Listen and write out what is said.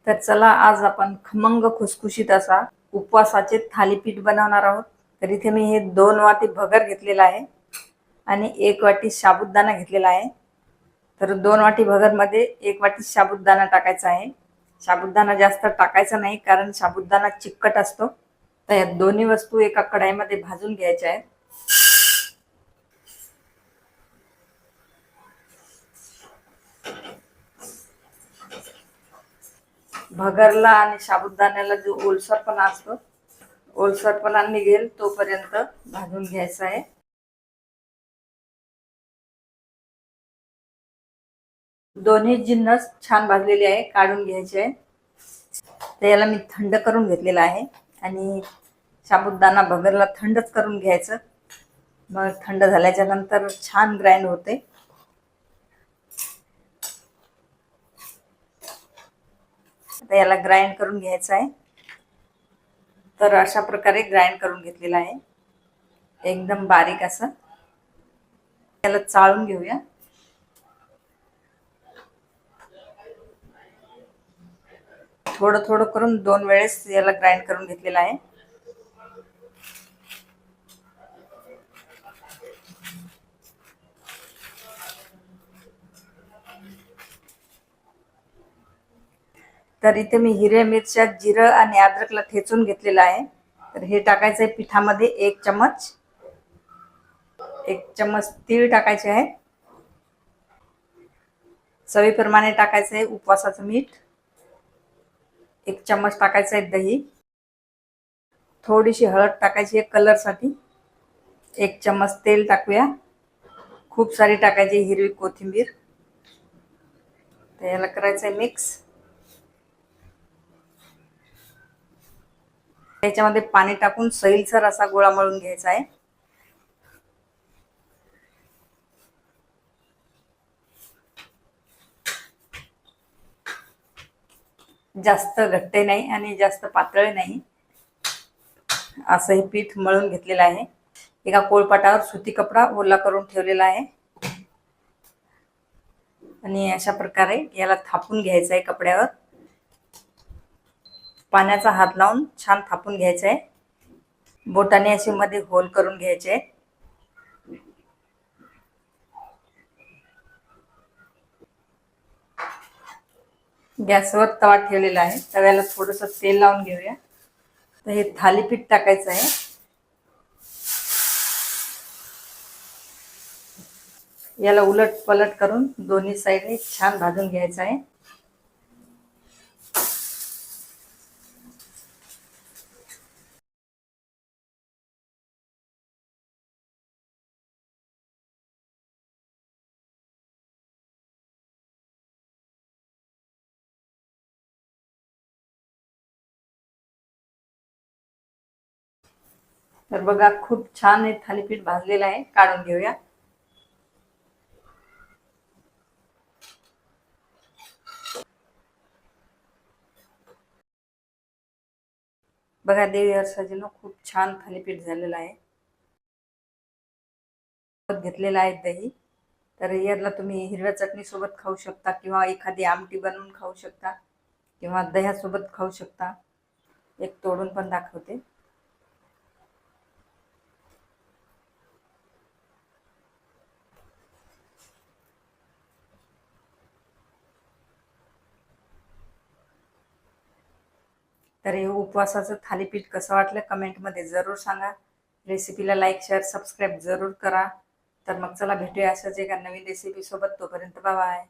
तर चला आज आपण खमंग खुसखुशीत असा उपवासाचे थालीपीठ बनवणार आहोत। तर इथे मी हे 2 वाटी भगर घेतलेला आहे आणि 1 वाटी साबुदाणा घेतलेला आहे। तर 2 वाटी भगर मध्ये 1 वाटी साबुदाणा टाकायचा आहे। साबुदाणा जास्त टाकायचा नाही कारण साबुदाणा चिकट असतो। तर या दोन्ही वस्तू एका कढईमध्ये भाजून घ्यायच्या आहेत। भगरला आणि साबुदाण्याला जो ओलसरपणा असतो, ओलसरपणा निघेल तोपर्यंत भाजून घ्यायचा आहे। दोन्ही जिन्नस छान भाजलेले आहे, काढून घ्यायचे आहे। तर याला मी थंड करून घेतलेला आहे आणि साबुदाणा भगरला थंडच करून घ्यायचं। मग थंड झाल्याच्या नंतर छान ग्राइंड होते। आता याला ग्राइंड करून घ्यायचं आहे। तर अशा प्रकारे ग्राइंड करून घेतलेला आहे, एकदम बारीक असं। याला चाळून घेऊया। थोडं थोडं करून 2 वेळेस याला ग्राइंड करून घेतलेला आहे। तर इथे मी हिरव्या मिरच्या, जिरं आणि अद्रकला ठेचून घेतलेला आहे। तर हे टाकायचं आहे पिठामध्ये। 1 चम्मच, 1 चम्मच तीळ टाकायचे आहे। चवीप्रमाणे टाकायचं आहे उपवासाचं मीठ। 1 चम्मच टाकायचं आहे दही। थोडीशी हळद टाकायची आहे कलर साठी। 1 चम्मच तेल टाकूया। खूप सारी टाकायची हिरवी कोथिंबीर। तर याला करायचं आहे मिक्स। त्याच्यामध्ये पाणी टाकून सैलसर असा गोळा मळून घ्यायचा आहे। जास्त घट्ट नाही आणि जास्त पातळ नाही, असं हे पीठ मळून घेतलेलं आहे। एका पोळपाटावर सुती कपडा ओला करून ठेवलेला आहे आणि अशा प्रकारे याला थापून घ्यायचं आहे कपड्यावर। पाण्याचा हात लावून छान थापून घ्यायचं आहे। बोटाने असे मध्ये होल करून घ्यायचे आहे। गॅसवर तवा ठेवलेला आहे। तव्याला थोडंसं तेल लावून घेऊया। तर हे थालीपीठ टाकायचं आहे। याला उलट पलट करून दोन्ही साईडने छान भाजून घ्यायचं आहे। तर बघा खूप छान हे थालीपीठ भाजलेलं आहे, काढून घेऊया। बघा देवी हरसाजीनं खूप छान थालीपीठ झालेलं आहे। घेतलेला आहे दही। तर याला तुम्ही हिरव्या चटणी सोबत खाऊ शकता किंवा एखादी आमटी बनवून खाऊ शकता किंवा दह्यासोबत खाऊ शकता। एक तोडून पण दाखवते। तर हे उपवासाचं थालीपीठ कसं वाटलं कमेंटमध्ये जरूर सांगा। रेसिपीला लाईक, शेअर, सबस्क्राईब जरूर करा। तर मग चला भेटूया अशाच एका नवीन रेसिपी सोबत। तोपर्यंत बाय बाय।